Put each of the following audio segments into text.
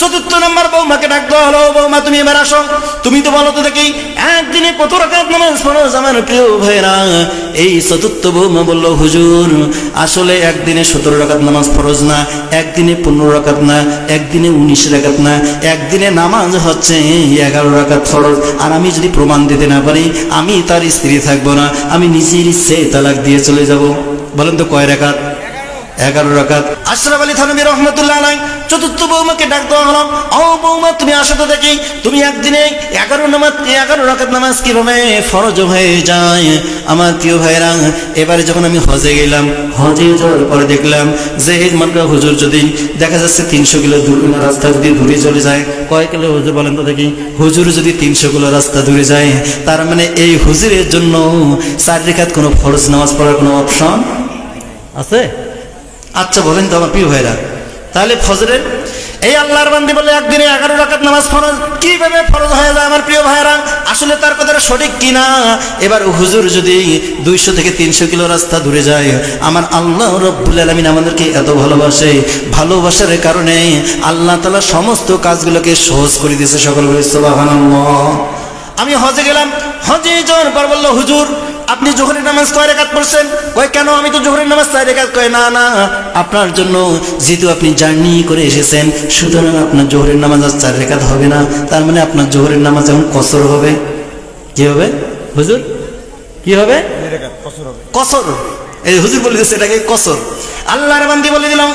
চতুর্থ নম্বর বৌমাকে ডাক দেওয়া হলো, বৌমা তুমি এবার আসো, তুমি তো বলো তো দেখি একদিনে কত রাকাত নামাজ ফরজ আমার প্রিয় ভাইরা। এই চতুর্থ বৌমা বলল, হুজুর আসলে একদিনে 17 রাকাত নামাজ ফরজ না, একদিনে 15 রাকাত না, একদিনে 19 রাকাত না, একদিনে নামাজ হচ্ছে 11 রাকাত ফরজ। আর আমি যদি প্রমাণ দিতে না পারি আমি তার স্ত্রী থাকবো না, আমি নিজের ইচ্ছে তালাক দিয়ে চলে যাব। বলেন তো কয় রাকাত? 11 রাকাত। আশরাফ আলী থানভী রহমতুল্লাহ আলাইহি চতুর্থ বৌমাকে ডাক দেওয়া হলো, ও বৌমা তুমি আসো তো দেখি, তুমি একদিনে 11 রাকাত নামাজ কিভাবে ফরজ হয়ে যায়? আমার প্রিয় ভাইরা, এবারে যখন আমি হজে গেলাম, হজে যাওয়ার পরে দেখলাম যে মাত্রা হুজুর যদি দেখা যাচ্ছে 300 কিলো রাস্তা যদি দূরে চলে যায়, কয় কিলো হুজুর বলেন তো দেখি? হুজুর যদি 300 কিলো রাস্তা দূরে যায়, তার মানে এই হুজুরের জন্য 4 রাকাত কোনো ফরজ নামাজ পড়ার কোনো অপশন আছে? আচ্ছা বলেন তো আমার প্রিয় ভাইরা, তাহলে ফজরের এই আল্লাহর বান্দি বলে একদিনে 11 রাকাত নামাজ ফরজ কিভাবে ফরজ হয়ে যায়? আমার প্রিয় ভাইরা, আসলে তার কথাটা সঠিক কিনা? এবার হুজুর যদি 200 থেকে 300 কিলো রাস্তা দূরে যায়, আমার আল্লাহ রব্বুল আলামিন আমাদেরকে এত ভালোবাসে, ভালোবাসার কারণে আল্লাহ তাআলা সমস্ত কাজগুলোকে সহজ করে দিয়েছে। সকল বলি সুবহানাল্লাহ। আমি হজে গেলাম, হজে যাওয়ার পর বলল, হুজুর আপনি জোহরের নামাজ কয় রাকাত পড়ছেন? কয় কেন, আমি তো জোহরের নামাজ 4 রাকাত। কয় না না, আপনার জন্য যেহেতু আপনি জার্নি করে এসেছেন, সুতরাং আপনার জোহরের নামাজ আর 4 রাকাত হবে না, তার মানে আপনার জোহরের নামাজ এখন কসর হবে। কি হবে হুজুর? কি হবে? কসর। এই হুজুর বলে দিচ্ছে এটাকে কসর। আল্লাহর বান্দি বলে দিলাম,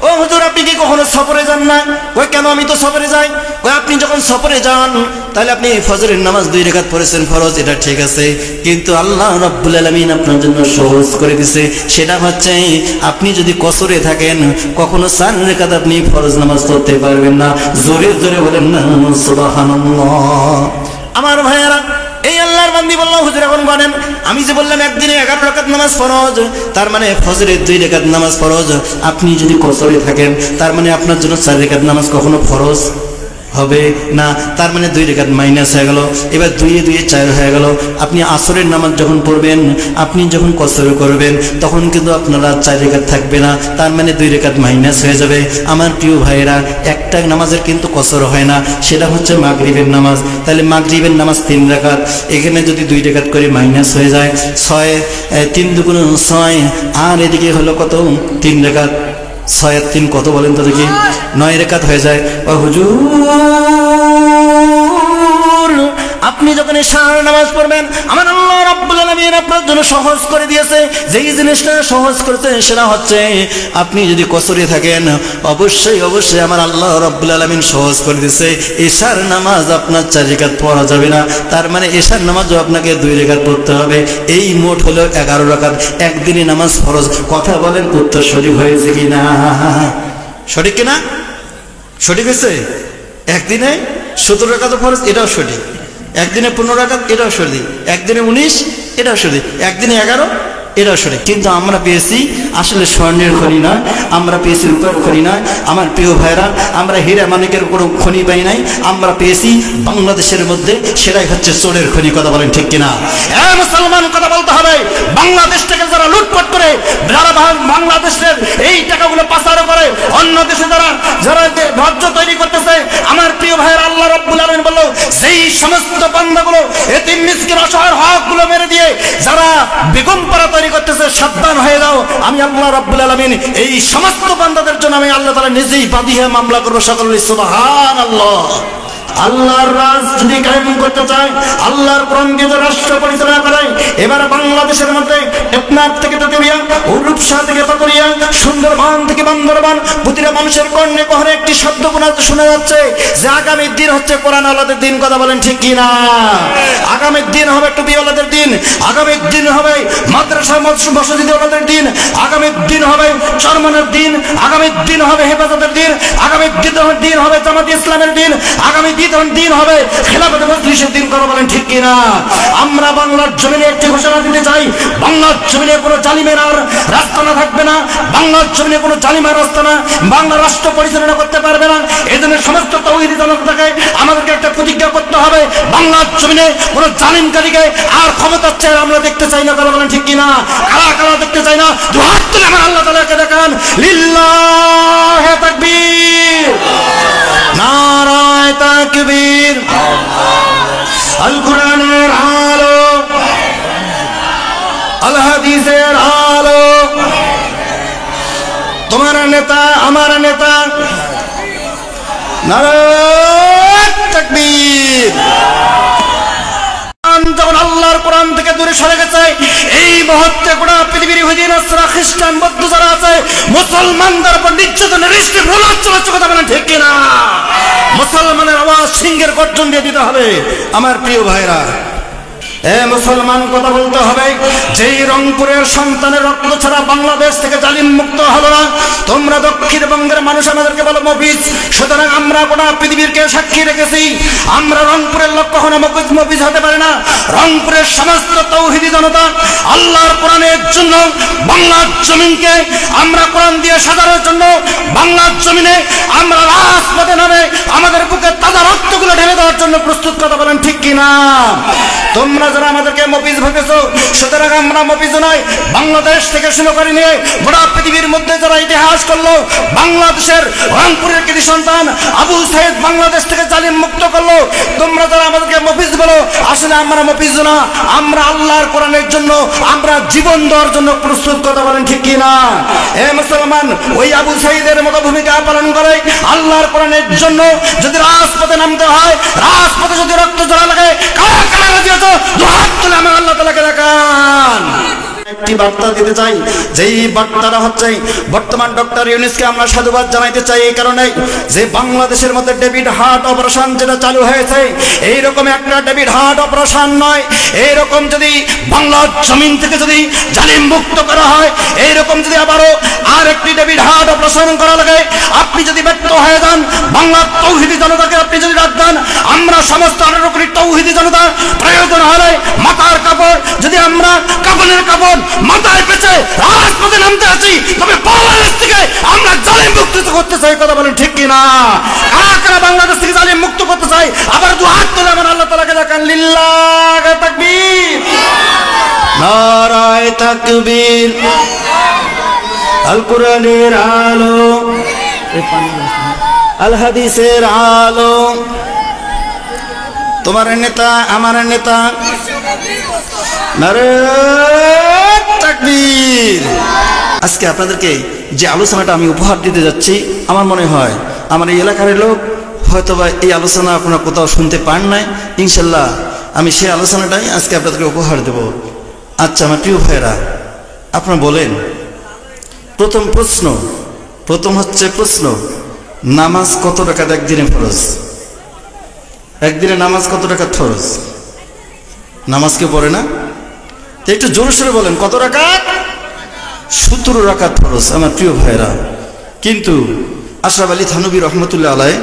ও হুজুর আপনি কি কখনো সফরে যান না? কই কেন, আমি তো সফরে যাই। কই আপনি যখন সফরে যান তাহলে আপনি ফজরের নামাজ 2 রাকাত পড়েছেন ফরজ, এটা ঠিক আছে, কিন্তু আল্লাহ রাব্বুল আলামিন আপনার জন্য সহজ করে দিয়েছে, সেটা হচ্ছে আপনি যদি কসরে থাকেন কখনো 4 রাকাত আপনি ফরজ নামাজ পড়তে পারবেন না। জোরে জোরে বলেন না সুবহানাল্লাহ। আমার ভাইয়েরা, এই আল্লাহর বান্দি বলল, হুজুর এখন বলেন আমি যে বললাম একদিনে 11 রাকাত নামাজ ফরজ, তার মানে ফজরের 2 রাকাত নামাজ ফরজ, আপনি যদি কসরে থাকেন তার মানে আপনার জন্য 4 রাকাত নামাজ কখনো ফরজ হবে না, তার মানে 2 রাকাত মাইনাস হয়ে গেল। এবার 2 এ 2 4 হয়ে গেল। আপনি আসরের নামাজ যখন পড়বেন, আপনি যখন কসর করবেন তখন কিন্তু আপনারা 4 রাকাত থাকবে না, তার মানে 2 রাকাত মাইনাস হয়ে যাবে। আমার প্রিয় ভাইয়েরা, একটা নামাজের কিন্তু কসর হয় না, সেটা হচ্ছে মাগরিবের নামাজ। তাহলে মাগরিবের নামাজ 3 রাকাত, এখানে যদি 2 রাকাত করে মাইনাস হয়ে যায় 6, 3 দুগুণ 6, আর এদিকে হলো কত? 3 রাকাত। 6 আর 3 কত বলেন তো দেখি? 9 রাকাত হয়ে যায়। ও হুজুর আপনি যখন ইশার নামাজ পড়বেন, আমার আল্লাহ রাব্বুল আলামিন আপনার জন্য সহজ করে দিয়েছে। যেই জিনিসটা সহজ করতে সেটা হচ্ছে আপনি যদি কসরে থাকেন অবশ্যই অবশ্যই আমার আল্লাহ রাব্বুল আলামিন সহজ করে দিয়েছে, ইশার নামাজ আপনার 4 রাকাত পড়া যাবে না, তার মানে ইশার নামাজও আপনাকে 2 রাকাত পড়তে হবে। এই মোট হলো 11 রাকাত। একদিনে নামাজ ফরজ। কথা বলেন উত্তর সঠিক হয়েছে কিনা? সঠিক কিনা? সঠিক হয়েছে। একদিনে 17 রাকাত ফরজ, এটাও সঠিক। একদিনে 15 রাকাত, এটাও সঠিক। একদিনে 19, এটাও সঠিক। একদিনে 11, এটাও সঠিক। কিন্তু আমরা পেয়েছি আসলে স্বর্ণের খনি নয়, আমরা পেয়েছি রূপার খনি নয়। আমার প্রিয় ভাইরা, আমরা হীরা মানিকের কোনো খনি পাই নাই, আমরা পেয়েছি বাংলাদেশের মধ্যে, সেটাই হচ্ছে চোরের খনি। কথা বলেন ঠিক কিনা? মুসলমান কথা বলতে হবে। বাংলাদেশ থেকে যারা লুটপাট করে, যারা বাংলাদেশের এই টাকাগুলো পাচার করে অন্য দেশে যারা রাজ্য তৈরি করতেছে, আমার প্রিয় ভাইয়ের আল্লাহ রাব্বুল আলামিন বলল, সেই সমস্ত বান্দাগুলো এতিম মিসকিন অসহায়ের হকগুলো মেরে দিয়ে যারা বেগম পাড়া তৈরি করতেছে, সাবধান হয়ে যাও। আমি আল্লাহ রাব্বুল আলামিন এই সমস্ত বান্দাদের জন্য আমি আল্লাহ তাআলা নিজেই বাদী হয়ে মামলা করবো। সকলে সুবহানাল্লাহ। আল্লাহর রাজ যদি কায়েম করতে চায়, আল্লাহর কোরআনকে যে রাষ্ট্র পরিচালনা করে, এবার বাংলাদেশের মধ্যে টেকনাফ থেকে তেতুলিয়া, রূপসা থেকে পাকুড়িয়া, সুন্দরবন থেকে বান্দরবান, প্রতিটা মানুষের কর্ণে কহরে একটি শব্দ শোনা যাচ্ছে যে আগামীর দিন হচ্ছে কোরআন আওলাদের দিন। কথা বলেন ঠিক কিনা? আগামীর দিন হবে টুপিওয়ালাদের দিন, আগামীর দিন হবে মাদ্রাসা মসজিদওয়ালাদের দিন, আগামীর দিন হবে চরমনের দিন, আগামীর দিন হবে হেফাজতের দিন, আগামীর দিন হবে জামাত ইসলামের দিন, আগামী দিন হবে খেলাফত মজলিসের দিন। কথা বলেন ঠিক কিনা? আমরা বাংলার জমিনে একটি ঘোষণা দিতে চাই, বাংলার জমিনে কোনো জালিমের আর রাস্তানা থাকবে না, বাংলার জমিনে কোনো জালিমের রাস্তানা বাংলা রাষ্ট্র পরিচালনা করতে পারবে না। এজন্য সমস্ত তাওহীদি জনতাকে আমাদেরকে একটা প্রতিজ্ঞা করতে হবে, বাংলার জমিনে কোনো জালিমকারীকে আর ক্ষমতার চেয়ে আমরা দেখতে চাই না। কথা বলেন ঠিক কিনা? কারা কারা দেখতে চাই না? দুহাত তুলে আমার আল্লাহ তাআলাকে দেখান। লিল্লাহি তাকবীর। না তাকবীর। আল কোরআনের আলো, আল হাদিসের আলো, তোমার নেতা আমার নেতা, নারায়ে তাকবীর। যখন আল্লাহর কোরআন থেকে দূরে সরে গেছে, এই মুহূর্তে গোটা পৃথিবীর ইহুদি নাসারা খ্রিস্টান বৌদ্ধ যারা আছে, মুসলমানদের উপর নির্যাতনের স্টেপ রোলার চলাচ্ছে, কথা বলেন ঠিক কিনা? মুসলমানের আওয়াজ সিংহের গর্জন দিয়ে দিতে হবে। আমার প্রিয় ভাইরা, এ মুসলমান, কথা বলতে হবে, যেই রংপুরের সন্তানের রক্ত ছাড়া বাংলাদেশ থেকে জালিম মুক্ত হলো না। তোমরা দক্ষিণবঙ্গের মানুষ আমাদেরকে বলো মফিজ, সুতরাং আমরা গোটা পৃথিবীরকে সাক্ষী রেখেছি, আমরা রংপুরের লোক কখনো মফিজ হতে পারে না। রংপুরের সমস্ত তৌহিদি জনতা আল্লাহর কোরআনের জন্য বাংলার জমিনকে আমরা কোরআন দিয়ে সাজানোর জন্য বাংলার জমিনে আমরা রাজপথে নামে আমাদের বুকে তাজা রক্তগুলো ঢেলে দেওয়ার জন্য প্রস্তুত, কথা বলেন ঠিক কিনা? তোমরা যারা আমাদেরকে মফিজ ভেবেছো, সুতরাং আমরা মফিজ নয়। বাংলাদেশ থেকে শুরু করে নিয়ে গোটা পৃথিবীর মধ্যে যারা ইতিহাস করলো, বাংলাদেশের রংপুরের কৃতি সন্তান আবু সাইদ বাংলাদেশ থেকে জালিম মুক্ত করলো, তোমরা যারা আমাদেরকে মফিজ বলো, আসলে আমরা মফিজ না, আমরা আল্লাহর কোরআনের জন্য আমরা জীবন দেওয়ার জন্য প্রস্তুত, কথা বলেন ঠিক কিনা? এ মুসলমান, ওই আবু সাইদের মতো ভূমিকা পালন করে আল্লাহর কোরআনের জন্য যদি রাজপথে নামতে হয়, রাজপথে যদি রক্ত ঝরা লাগে, কারা কারা রাজি আছো? দুহাত তুলে আমার আল্লাহ তাআলাকে দেখান। একটি বার্তা দিতে চাই, যেই বার্তাটা হচ্ছে বর্তমান ডক্টর ইউনূসকে আমরা সাধুবাদ জানাইতে চাই এই কারণে যে বাংলাদেশের মধ্যে ডেভিড হার্ট অপারেশন যেটা চালু হয়েছে, এইরকম একটা ডেভিড হার্ট অপারেশন নয়, এইরকম যদি বাংলার জমিন থেকে যদি জালিম মুক্ত করা হয়, এইরকম যদি আবারও আর একটি ডেভিড হার্ট অপারেশন করা লাগে, আপনি যদি ব্যর্থ হয়ে যান, বাংলার তৌহিদি জনতাকে আপনি যদি ডাক দেন, আমরা সমস্ত 18 কোটি তৌহিদি জনতা প্রয়োজন হলে মাথার কাপড় যদি আমরা কাপড়ের কাপড় মাথায় পেঁচে রাজপথে নামতে আছি, তবে বাংলাদেশ থেকে আমরা জালিম মুক্ত করতে চাই, কথা বলেন ঠিক কিনা? কারা কারা বাংলাদেশ থেকে জালিম মুক্ত করতে চাই? আবার দুহাত তুলে আমার আল্লাহ তাআলাকে দেখান। লিল্লাহি তাকবীর, নারায়ে তাকবীর। আল কোরআনের আলো, আল হাদিসের আলো, তোমার নেতা আমার নেতা, নারায়ে তাকবীর। আজকে আপনাদেরকে যে আলোচনাটা আমি উপহার দিতে যাচ্ছি, আমার মনে হয় আমার এই এলাকার লোক হয়তোবা এই আলোচনা আপনারা কোথাও শুনতে পান নাই। ইনশাল্লাহ আমি সেই আলোচনাটাই আজকে আপনাদেরকে উপহার দেব। আচ্ছা আমার প্রিয় ভাইয়েরা, আপনারা বলেন, প্রথম হচ্ছে প্রশ্ন, নামাজ কত রাকাত একদিনে ফরজ? একদিনে নামাজ কত রাকাত ফরজ? নামাজ কেউ পড়ে না? একটু জোরে সোরে বলেন, কত রাকাত? 17 রাকাত ফরজ আমার প্রিয় ভাইরা। কিন্তু আশরাফ আলী থানভী রহমতুল্লাহ আলাইহি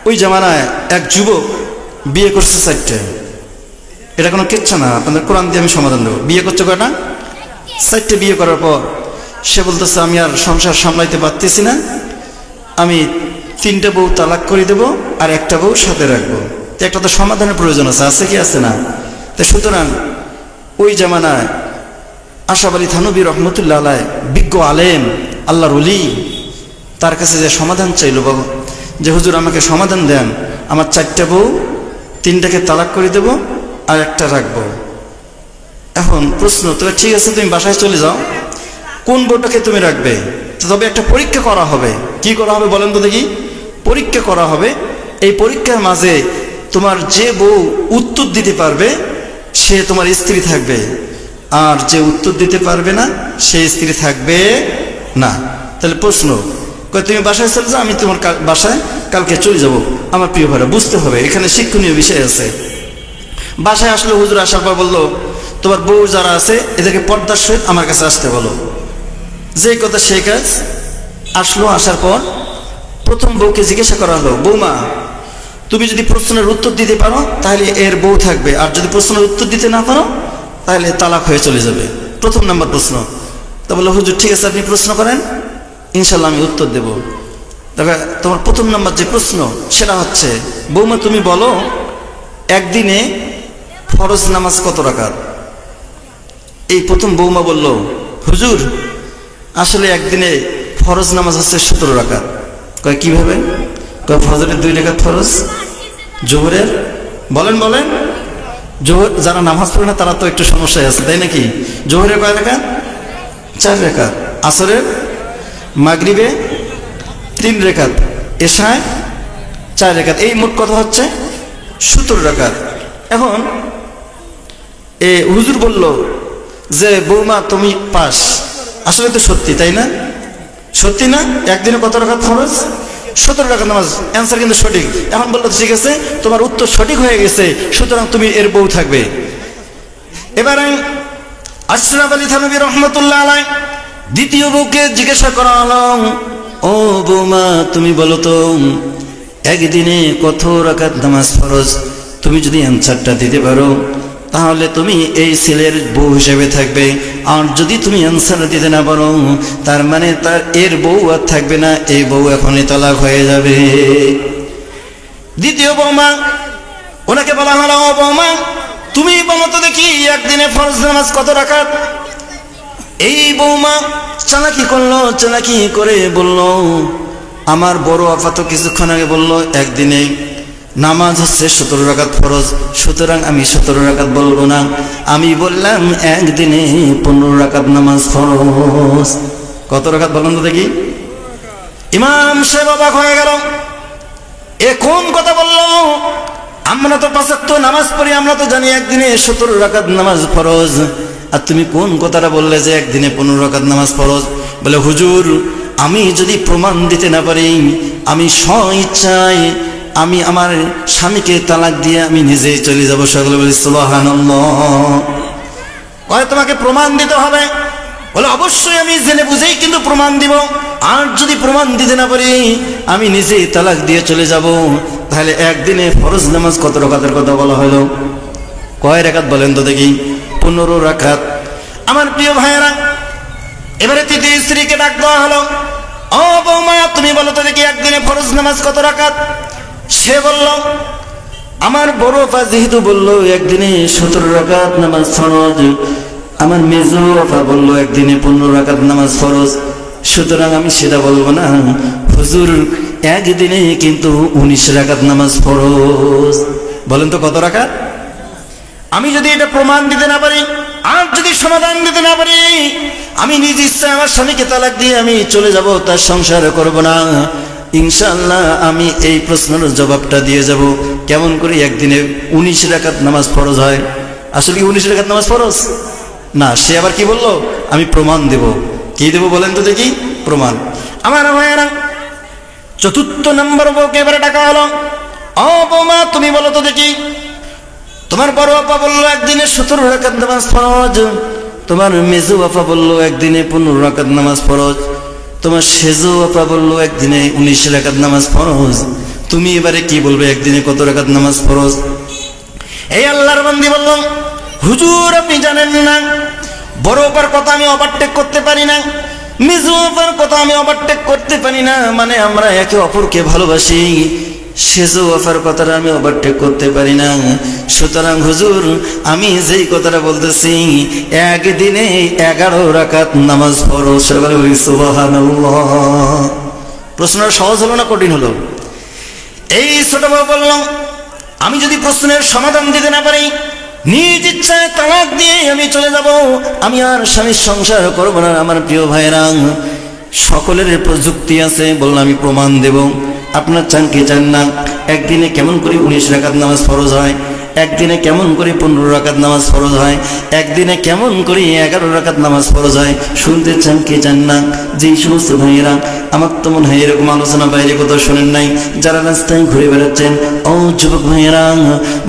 ওই জামানায় এক যুবক বিয়ে করছে 4টে। এটা কোনো কিচ্ছা না, আপনাদের কোরআন দিয়ে আমি সমাধান দেবো। বিয়ে করছে কয়টা? 4টে বিয়ে করার পর সে বলতেছে আমি আর সংসার সামলাইতে পারতেছি না, আমি 3টে বউ তালাক করে দেবো আর একটা বউ সাথে রাখবো। একটা তো সমাধানের প্রয়োজন আছে কি আছে না? তো সুতরাং ওই জামানায় আশরাফ আলী থানভী রহমতুল্লাহ আলাইহি বিজ্ঞ আলেম, আল্লাহর ওলি, তার কাছে যে সমাধান চাইল, বাবা যে হুজুর আমাকে সমাধান দেন, আমার 4টে বউ, 3টাকে তালাক করে দেব আর একটা রাখবো। এখন প্রশ্ন, তবে ঠিক আছে তুমি বাসায় চলে যাও, কোন বউটাকে তুমি রাখবে? তবে একটা পরীক্ষা করা হবে। কি করা হবে বলেন তো দেখি? পরীক্ষা করা হবে। এই পরীক্ষার মাঝে তোমার যে বউ উত্তর দিতে পারবে সে তোমার স্ত্রী থাকবে, আর যে উত্তর দিতে পারবে না সে স্ত্রী থাকবে না। তাহলে প্রশ্ন, তুমি বাসায় চলে যাও, আমি তোমার বাসায় কালকে চলে যাব। আমার প্রিয় ভাইরা, বুঝতে হবে এখানে শিক্ষণীয় বিষয় আছে। বাসায় আসলো, হুজুর আসার পর বললো তোমার বউ যারা আছে এদেরকে পর্দার সহিত আমার কাছে আসতে বলো। যে কথা সেই কাজ। আসলো, আসার পর প্রথম বউকে জিজ্ঞাসা করা হলো, বৌমা তুমি যদি প্রশ্নের উত্তর দিতে পারো তাহলে এর বউ থাকবে, আর যদি প্রশ্নের উত্তর দিতে না পারো তাহলে তালাক হয়ে চলে যাবে। প্রথম নাম্বার প্রশ্ন। তা বললো হুজুর ঠিক আছে আপনি প্রশ্ন করেন, ইনশাল্লাহ আমি উত্তর দেব। দেখো তোমার প্রথম নাম্বার যে প্রশ্ন সেটা হচ্ছে, বৌমা তুমি বলো একদিনে ফরজ নামাজ কত রাকাত? এই প্রথম বৌমা বলল, হুজুর আসলে একদিনে ফরজ নামাজ হচ্ছে 17 রাকাত। কয় কিভাবে? ফজরের 2 রাকাত ফরজ, জোহরের বলেন বলেন, জোহর যারা নামাজ পড়ে না তারা তো একটু সমস্যায় আছে, তাই নাকি? জোহরের কয় রাকাত? 4 রাকাত, আসরের, মাগরিবে 3 রাকাত, এশায় 4 রাকাত, এই মোট কথা হচ্ছে 17 রাকাত। এখন হুজুর বলল যে বৌমা তুমি পাস, আসলে তো সত্যি, তাই না? সত্যি না? একদিনে কত রাকাত ফরজ? 17 রাকাত নামাজ। অ্যান্সার কিন্তু সঠিক। এখন বললো ঠিক আছে, তোমার উত্তর সঠিক হয়ে গেছে, সুতরাং তুমি এর বউ থাকবে। এবারে আশরাফ আলী থানভী রহমতুল্লাহ আলাইহি দ্বিতীয় বউকে জিজ্ঞাসা করা হলো, ও বৌমা তুমি বলো তো একদিনে কত রাকাত নামাজ ফরজ? তুমি যদি অ্যান্সারটা দিতে পারো তাহলে তুমি এই ছেলের বউ হিসেবে থাকবে, আর যদি তুমি অ্যান্সার দিতে না পারো তার মানে তার এর বউ আর থাকবে না, এই বউ এখনই তালাক হয়ে যাবে। দ্বিতীয় বৌমা, ওনাকে বলা হলো, ও বৌমা তুমি বলো তো দেখি একদিনে ফরজ নামাজ কত রাকাত? এই বৌমা চালাকি করলো, চালাকি করে বলল, আমার বড় আপা তো কিছুক্ষণ আগে বললো একদিনে নামাজ হচ্ছে 17 রাকাত ফরজ, সুতরাং আমি 17 রাকাত বলবো না, আমি বললাম একদিনে 15 রাকাত নামাজ ফরজ। কত রাকাত বলেন তো দেখি? ইমাম সাহেব অবাক হয়ে গেল, এ কোন কথা বললো? আমরা তো 5 ওয়াক্ত নামাজ পড়ি, আমরা তো জানি একদিনে 17 রাকাত নামাজ ফরজ, আর তুমি কোন কথাটা বললে যে একদিনে 15 রাকাত নামাজ ফরজ? বলে হুজুর আমি যদি প্রমাণ দিতে না পারি আমি স্ব-ইচ্ছায় আমি আমার স্বামীকে তালাক দিয়ে আমি নিজেই চলে যাব। সকলে বলি সুবহানাল্লাহ। কয় তোমাকে প্রমাণ দিতে হবে? বলে অবশ্যই আমি জেনে বুঝেই কিন্তু প্রমাণ দিব, আর যদি প্রমাণ দিতে না পারি আমি নিজেই তালাক দিয়ে চলে যাব। তাহলে একদিনে ফরজ নামাজ কত রাকাতের কথা বলা হলো? কয় রাকাত বলেন তো দেখি? 15 রাকাত। আমার প্রিয় ভাইয়েরা, এবারে তৃতীয় স্ত্রীকে ডাক দেওয়া হলো, ও বৌমা তুমি বলো তো দেখি একদিনে ফরজ নামাজ কত রাকাত? সে বলল, আমার বড় আপা যেহেতু বললো একদিনে 17 রাকাত নামাজ ফরজ, আমার মেজো আপা বললো একদিনে 15 রাকাত নামাজ ফরজ, সুতরাং আমি সেটা বলবো না, হুজুর একদিনে কিন্তু 19 রাকাত নামাজ ফরজ। বলেন তো কত রাকাত? আমি যদি এটা প্রমাণ দিতে না পারি আর যদি সমাধান দিতে না পারি আমি নিজ ইচ্ছায় আমার স্বামীকে তালাক দিয়ে আমি চলে যাব, তার সংসার করব না। ইনশাআল্লাহ আমি এই প্রশ্নের জবাবটা দিয়ে যাব, কেমন করে একদিনে 19 রাকাত নামাজ ফরজ হয়? আসলে কি 19 রাকাত নামাজ ফরজ না? সে আবার কি বললো? আমি প্রমাণ দেব। কি দেব বলেন তো দেখি? প্রমাণ। আমার ভাইয়েরা, চতুর্থ নম্বর বউকে এবারে ডাকা হলো, ও বৌমা তুমি বলো তো দেখি তোমার বড় আপা বললো একদিনে 17 রাকাত নামাজ ফরজ, তোমার মেজো আপা বললো একদিনে 15 রাকাত নামাজ ফরজ, তোমার সেজো আপা বললো একদিনে 19 রাকাত নামাজ ফরজ, তুমি এবারে কি বলবে একদিনে কত রাকাত নামাজ ফরজ? এই আল্লাহর বান্দি বলল, হুজুর আপনি জানেন না, বড় আপার কথা আমি ওভারটেক করতে পারি না, মেজো আপার কথা আমি ওভারটেক করতে পারি না, মানে আমরা একে অপরকে ভালোবাসি, সেজো আপার কথাটা আমি ওভারটেক করতে পারি না। সুতরাং হুজুর আমি যেই কথাটা বলতেছি একদিনে 11 রাকাত নামাজ ফরজ। সুবহানাল্লাহ। প্রশ্নটা সহজ হলো না কঠিন হলো? এই ছোট বউ বলল, আমি যদি প্রশ্নের সমাধান দিতে না পারি নিজ ইচ্ছায় তালাক দিয়ে আমি চলে যাব, আমি আর স্বামীর সংসার করব না। আমার প্রিয় ভাইরা, সকলের প্রযুক্তি আছে, বললাম আমি প্রমাণ দেব। আপনার চান কি চান না? একদিনে কেমন করে 19 রাকাত নামাজ ফরজ হয়? একদিনে কেমন করে 15 রাকাত নামাজ ফরজ হয়? একদিনে কেমন করে 11 রাকাত নামাজ ফরজ হয়? শুনতে চান কি চান না? যেই সমস্ত ভাইয়েরা, আমার তো মনে হয় এরকম আলোচনা বাইরে কোথাও শোনেন নাই, যারা রাস্তায় ঘুরে বেড়াচ্ছেন, ও যুবক ভাইয়েরা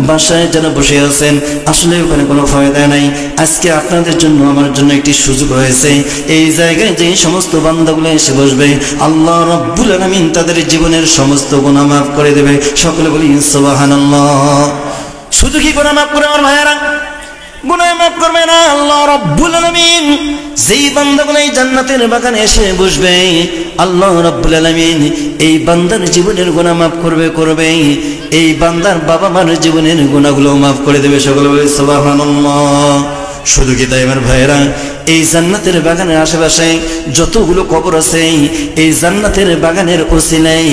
বাসায় যারা বসে আছেন, আসলে ওখানে কোনো ফায়দা নাই। আজকে আপনাদের জন্য আমার জন্য একটি সুযোগ হয়েছে, এই জায়গায় যে সমস্ত বান্দাগুলো এসে বসবে আল্লাহ রাব্বুল আলামিন তাদের জীবনের সমস্ত গুনাহ মাফ করে দেবে। সকলে বলি সুবহানাল্লাহ। শুধু কি গুনাহ মাফ করে আমার ভাইয়েরা? গুনাহ মাফ করবে না আল্লাহ রাব্বুল আলামিন। যেই বান্দাগুলো এই জান্নাতের বাগানে এসে বসবে আল্লাহ রাব্বুল আলামিন এই বান্দার জীবনের গুনাহ মাফ করবে, এই বান্দার বাবা মার জীবনের গুনাহগুলো মাফ করে দেবে। সকলে বলি সুবহানাল্লাহ। শুধু কি তাই আমার ভাইয়েরা, এই জান্নাতের বাগানের আশেপাশে যতগুলো কবর আছে, এই জান্নাতের বাগানের ওসিলায়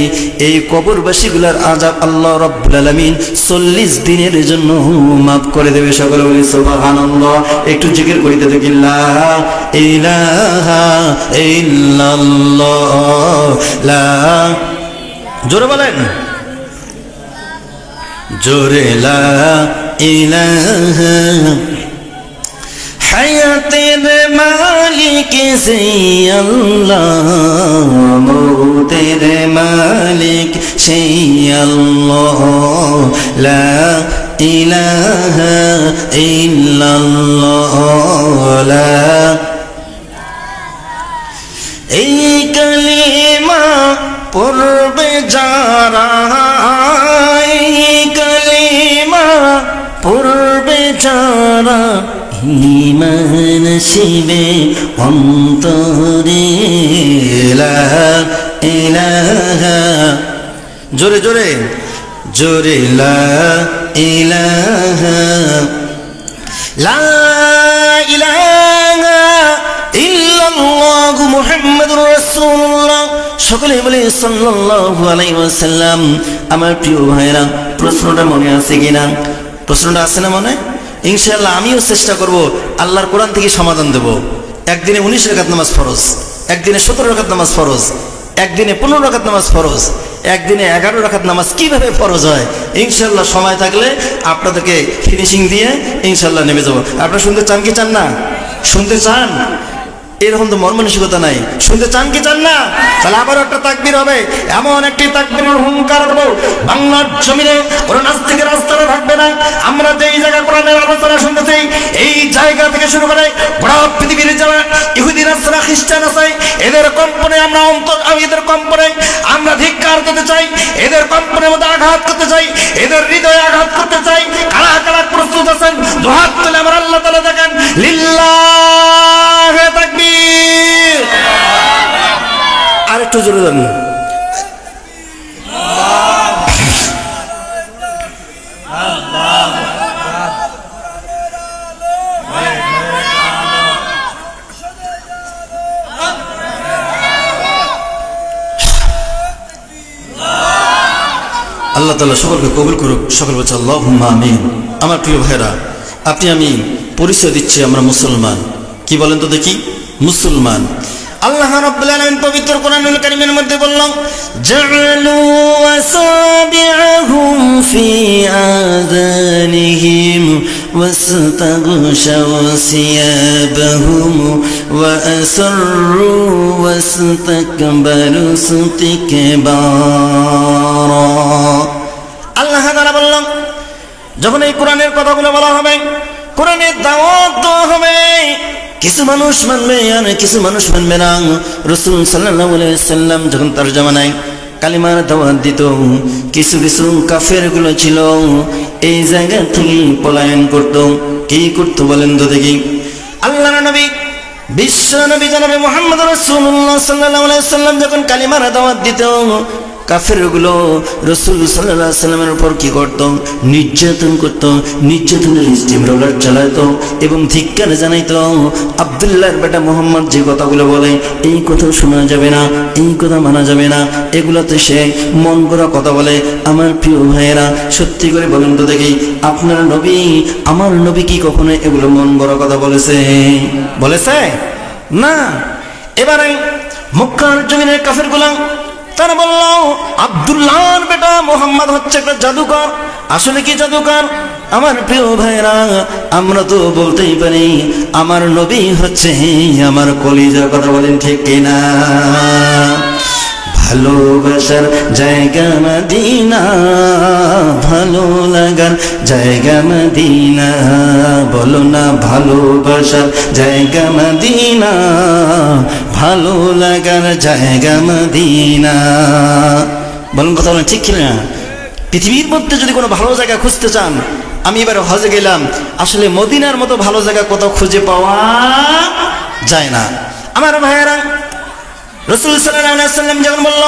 এই কবরবাসীগুলোর আযাব আল্লাহ রাব্বুল আলামিন 40 দিনের জন্য মাফ করে দেবে। সকলে বলি সুবহানাল্লাহ। একটু জিকির করিতে দেখি, লা ইলাহা ইল্লাল্লাহ, লা, জোরে বলেন, জোরে, লা ইলাহা। হায়াতের মালিক সে আল্লাহ, মৌতের মালিক সে আল্লাহ, লা ইলাহা ইল্লাল্লাহ, লা। এই কালিমা পড়বে যারা, এই কালিমা পড়বে যারা, ঈমান শিবে অন্তরে, লা ইলাহা, জোরে জোরে জোরে, লা ইলাহা, লা ইলাহা ইল্লাল্লাহু মুহাম্মাদুর রাসূলুল্লাহ। সকলে বলে সাল্লাল্লাহু আলাইহি ওয়াসাল্লাম। আমার প্রিয় ভাইরা, প্রশ্নটা মনে আছে কিনা? প্রশ্নটা আছে না মনে? ইনশাআল্লাহ আমিও চেষ্টা করব আল্লাহর কোরআন থেকে সমাধান দেব। একদিনে 19 রাকাত নামাজ ফরজ, একদিনে 17 রাকাত নামাজ ফরজ, একদিনে 15 রাকাত নামাজ ফরজ, একদিনে 11 রাকাত নামাজ কিভাবে ফরজ হয়, ইনশাআল্লাহ সময় থাকলে আপনাদেরকে ফিনিশিং দিয়ে ইনশাআল্লাহ নেমে যাব। আপনারা শুনতে চান কি চান না? শুনতে চান? এরকম তো মন মানসিকতা নাই। শুনতে চান কি চান না? তাহলে আবারও একটা তাকবীর হবে, এমন একটি তাকবীরের হুঙ্কার দেব, বাংলার জমিনে কোনো নাস্তিকের রাস্তাটা থাকবে না। আমরা যেই জায়গা কোরআনের আলোচনা শুনতেছি, এই জায়গা থেকে শুরু করে গোটা পৃথিবীর যারা ইহুদি নাসারা খ্রিস্টান আছে, এদের কম্পনে আমরা এদের কম্পনে আমরা ধিক্কার করতে চাই, এদের কম্পনের মধ্যে আঘাত করতে চাই, এদের হৃদয়ে আঘাত করতে চাই। কারা কারা প্রস্তুত আছেন? দুহাত তুলে আমার আল্লাহ তাআলা দেখেন, লিল্লাহি তাকবীর। আর একটু জোরে দেন, আল্লাহ তাআলা সকলকে কবুল করুক। সকল বলছে আল্লাহুম্মা আমিন। আমার প্রিয় ভাইরা, আপনি আমি পরিচয় দিচ্ছি আমরা মুসলমান। কি বলেন তো দেখি? মুসলমান। আল্লাহ রাব্বুল আলামিন পবিত্র কোরআনুল কারীমের মধ্যে বললেন, জাআলু আসাবিআহুম ফি আযানিহিম ওয়াস্তাগশাউ সিয়াবাহুম ওয়া আসররু ওয়াস্তাকবারু ইসতিকবারা। আল্লাহ তাআলা বললেন, যখন এই কোরআনের কথাগুলো বলা হবে, কোরআনের দাওয়াত দেওয়া হবে, কিছু মানুষ মানবে আর কিছু মানুষ মানবে না। রাসূল সাল্লাল্লাহু আলাইহি ওয়াসাল্লাম যখন তার জামানায় কালিমার দাওয়াত দিত, কিছু কিছু কাফের গুলো ছিল এই জায়গা থেকে পলায়ন করত। কি করতো বলেন তো দেখি? আল্লাহর নবী বিশ্ব নবী জনাবে মুহাম্মদ রাসূলুল্লাহ সাল্লাল্লাহু আলাইহি ওয়াসাল্লাম যখন কালিমার দাওয়াত দিত, কাফেরগুলো রাসূল সাল্লাল্লাহু আলাইহি ওয়াসাল্লামের উপর কি করত? নির্যাতন করত, নির্যাতনের স্টিম রোলার চালাতো এবং ধিক্কার জানাইতো। আব্দুল্লাহর বেটা মুহাম্মদ যে কথাগুলো বলে, এই কথা শোনা যাবে না, এই কথা মানা যাবে না, এগুলোতে সে মন গড়া কথা বলে। আমার প্রিয় ভাইয়েরা, সত্যি করে বলেন তো দেখি, আপনার নবী, আমার নবী কি কখনো এগুলো মন গড়া কথা বলেছে? বলেছে না। এবারে মক্কার জমিনের কাফেরগুলো তারা বলল, আব্দুল্লাহর বেটা মুহাম্মদ হচ্ছে একটা জাদুকর। আসলে কি জাদুকর? আমার প্রিয় ভাইরা, আমরা তো বলতেই পারি আমার নবী হচ্ছে আমার কলিজার। কথা বলেন ঠিক কিনা? ভালোবাসার জায়গা মদিনা, ভালো লাগার জায়গা মদিনা, বলো না ভালোবাসার জায়গা মদিনা, ভালো লাগার জায়গা মদিনা। বলুন কথা বলেন ঠিক কিনা? পৃথিবীর মধ্যে যদি কোনো ভালো জায়গা খুঁজতে চান, আমি এবার হজে গেলাম, আসলে মদিনার মতো ভালো জায়গা কোথাও খুঁজে পাওয়া যায় না। আমার ভাইয়েরা, রাসূল সাল্লাল্লাহু আলাইহি ওয়াসাল্লাম যখন বলল,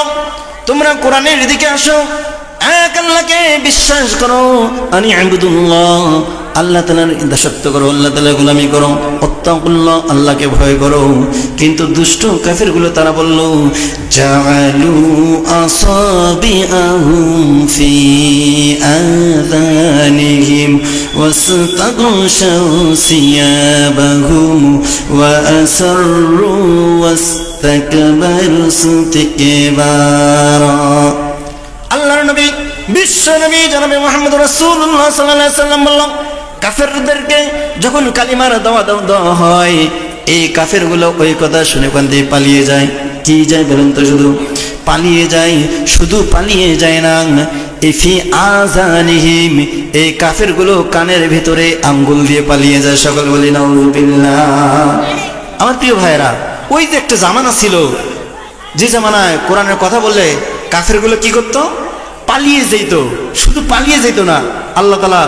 তোমরা কোরআনের দিকে আসো, এক আল্লাহকে বিশ্বাস করো, আনি আবুদুল্লাহ আল্লাহ তাআলার দাসত্ব করো, আল্লাহ তাআলার গোলামি করো, ওয়াত্তাকুল্লাহ, আল্লাহকে ভয় করো। কিন্তু দুষ্ট কাফেরগুলো তারা বলল, জাআলু আসাবিআহুম ফি আযানিহিম ওয়াস্তাগশাউ সিয়াবাহুম ওয়া আসরু ওয়াস্তাকবারু ইসতিকবারা। আল্লাহর নবী বিশ্ব নবী জনাবে মুহাম্মদ রাসূলুল্লাহ সাল্লাল্লাহু আলাইহি ওয়াসাল্লাম বললেন, কাফেরদেরকে যখন কালিমার দাওয়াত দেওয়া হয়, এই কাফেরগুলো ওই কথা শুনে কান্দে পালিয়ে যায়। কি যায় বলেন তো? শুধু পালিয়ে যায়, শুধু পালিয়ে যায় না, ইফি আযানিহিম, এই কাফেরগুলো কানের ভিতরে আঙ্গুল দিয়ে পালিয়ে যায়। সকল বলি নাউযুবিল্লাহ। আমার প্রিয় ভাইরা, ওই যে একটা জামানা ছিল, যে জামানায় কোরআনের কথা বললে কাফেরগুলো কি করতো? পালিয়ে যেত। শুধু পালিয়ে যেত না, আল্লাহ তাআলা